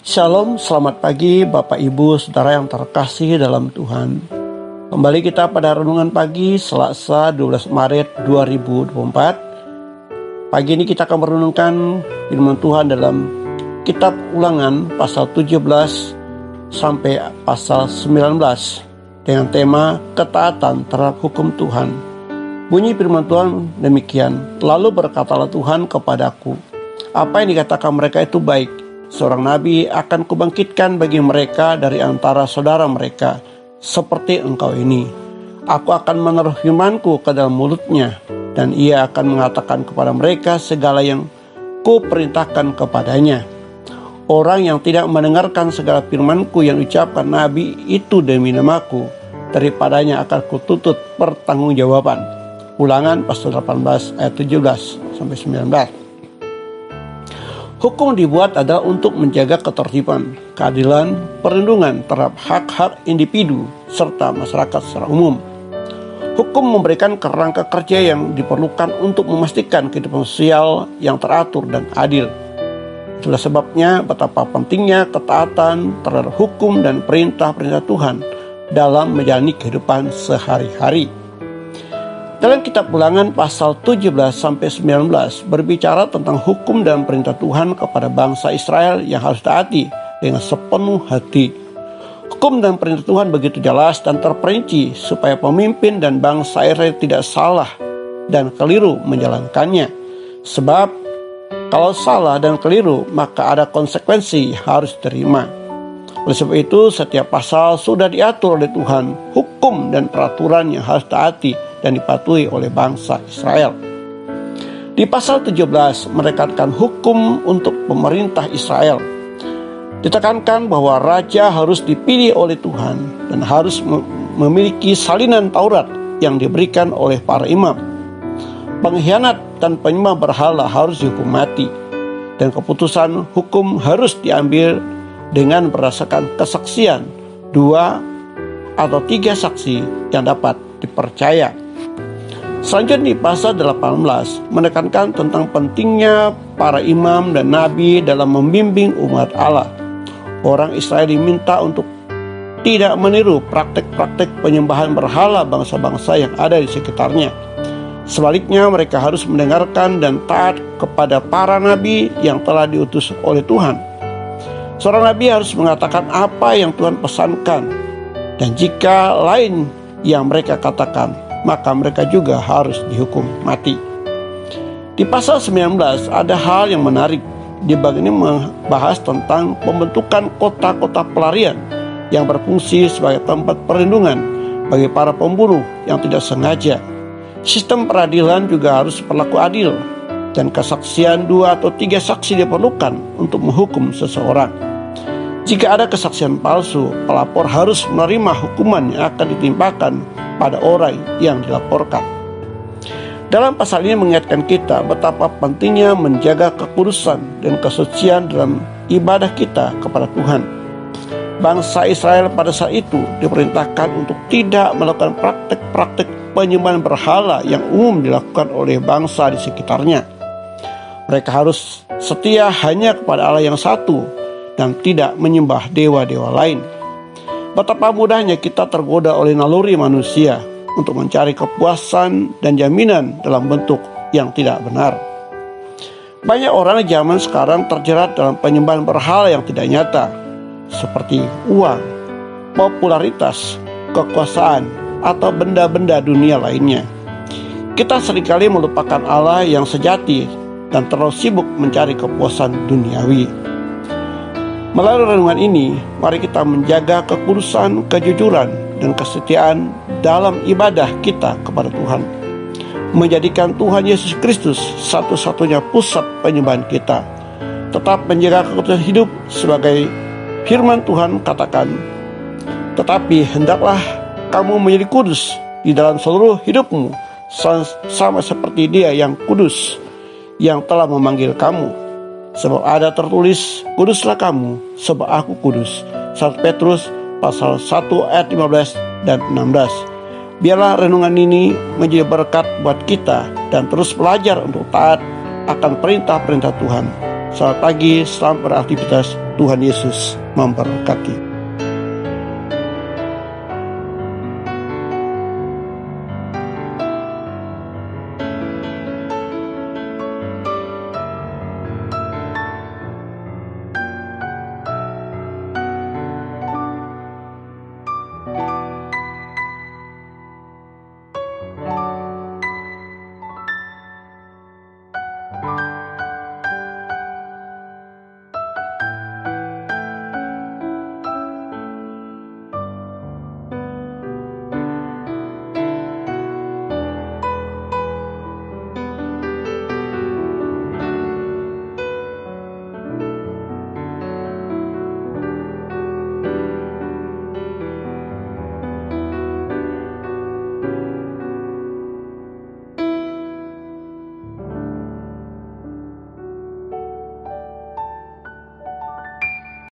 Shalom, selamat pagi Bapak Ibu Saudara yang terkasih dalam Tuhan. Kembali kita pada renungan pagi Selasa 12 Maret 2024. Pagi ini kita akan merenungkan firman Tuhan dalam Kitab Ulangan pasal 17 sampai pasal 19 dengan tema ketaatan terhadap hukum Tuhan. Bunyi firman Tuhan demikian, lalu berkatalah Tuhan kepadaku, apa yang dikatakan mereka itu baik. Seorang nabi akan kubangkitkan bagi mereka dari antara saudara mereka, seperti engkau ini. Aku akan menaruh firmanku ke dalam mulutnya, dan ia akan mengatakan kepada mereka segala yang kuperintahkan kepadanya. Orang yang tidak mendengarkan segala firmanku yang ucapkan nabi itu demi namaku, daripadanya akan kutuntut pertanggungjawaban. Ulangan pasal 18 ayat 17 sampai 19. Hukum dibuat adalah untuk menjaga ketertiban, keadilan, perlindungan terhadap hak-hak individu, serta masyarakat secara umum. Hukum memberikan kerangka kerja yang diperlukan untuk memastikan kehidupan sosial yang teratur dan adil. Itulah sebabnya betapa pentingnya ketaatan terhadap hukum dan perintah-perintah Tuhan dalam menjalani kehidupan sehari-hari. Dalam kitab Ulangan pasal 17-19 berbicara tentang hukum dan perintah Tuhan kepada bangsa Israel yang harus taati dengan sepenuh hati. Hukum dan perintah Tuhan begitu jelas dan terperinci supaya pemimpin dan bangsa Israel tidak salah dan keliru menjalankannya. Sebab kalau salah dan keliru maka ada konsekuensi yang harus diterima. Oleh sebab itu setiap pasal sudah diatur oleh Tuhan, hukum dan peraturan yang harus taati dan dipatuhi oleh bangsa Israel. Di pasal 17 menekankan hukum untuk pemerintah Israel. Ditekankan bahwa raja harus dipilih oleh Tuhan dan harus memiliki salinan Taurat yang diberikan oleh para imam. Pengkhianat dan penyembah berhala harus dihukum mati, dan keputusan hukum harus diambil dengan berdasarkan kesaksian 2 atau 3 saksi yang dapat dipercaya. Selanjutnya di pasal 18 menekankan tentang pentingnya para imam dan nabi dalam membimbing umat Allah. Orang Israel diminta untuk tidak meniru praktek-praktek penyembahan berhala bangsa-bangsa yang ada di sekitarnya. Sebaliknya mereka harus mendengarkan dan taat kepada para nabi yang telah diutus oleh Tuhan. Seorang nabi harus mengatakan apa yang Tuhan pesankan, dan jika lain yang mereka katakan, maka mereka juga harus dihukum mati. Di pasal 19 ada hal yang menarik. Di bagian ini membahas tentang pembentukan kota-kota pelarian yang berfungsi sebagai tempat perlindungan bagi para pembunuh yang tidak sengaja. Sistem peradilan juga harus berlaku adil, dan kesaksian 2 atau 3 saksi diperlukan untuk menghukum seseorang. Jika ada kesaksian palsu, pelapor harus menerima hukuman yang akan ditimpakan pada orang yang dilaporkan. Dalam pasal ini mengingatkan kita betapa pentingnya menjaga kekudusan dan kesucian dalam ibadah kita kepada Tuhan. Bangsa Israel pada saat itu diperintahkan untuk tidak melakukan praktek-praktek penyembahan berhala yang umum dilakukan oleh bangsa di sekitarnya. Mereka harus setia hanya kepada Allah yang satu dan tidak menyembah dewa-dewa lain. Betapa mudahnya kita tergoda oleh naluri manusia untuk mencari kepuasan dan jaminan dalam bentuk yang tidak benar. Banyak orang di zaman sekarang terjerat dalam penyembahan berhala yang tidak nyata, seperti uang, popularitas, kekuasaan, atau benda-benda dunia lainnya. Kita seringkali melupakan Allah yang sejati dan terlalu sibuk mencari kepuasan duniawi. Melalui renungan ini, mari kita menjaga kekudusan, kejujuran, dan kesetiaan dalam ibadah kita kepada Tuhan. Menjadikan Tuhan Yesus Kristus satu-satunya pusat penyembahan kita. Tetap menjaga kekudusan hidup sebagai firman Tuhan katakan, tetapi hendaklah kamu menjadi kudus di dalam seluruh hidupmu, sama seperti Dia yang kudus, yang telah memanggil kamu. Sebab ada tertulis, kuduslah kamu, sebab aku kudus. 1 Petrus pasal 1 ayat 15 dan 16. Biarlah renungan ini menjadi berkat buat kita dan terus belajar untuk taat akan perintah-perintah Tuhan. Selamat pagi, selamat beraktivitas. Tuhan Yesus memberkati.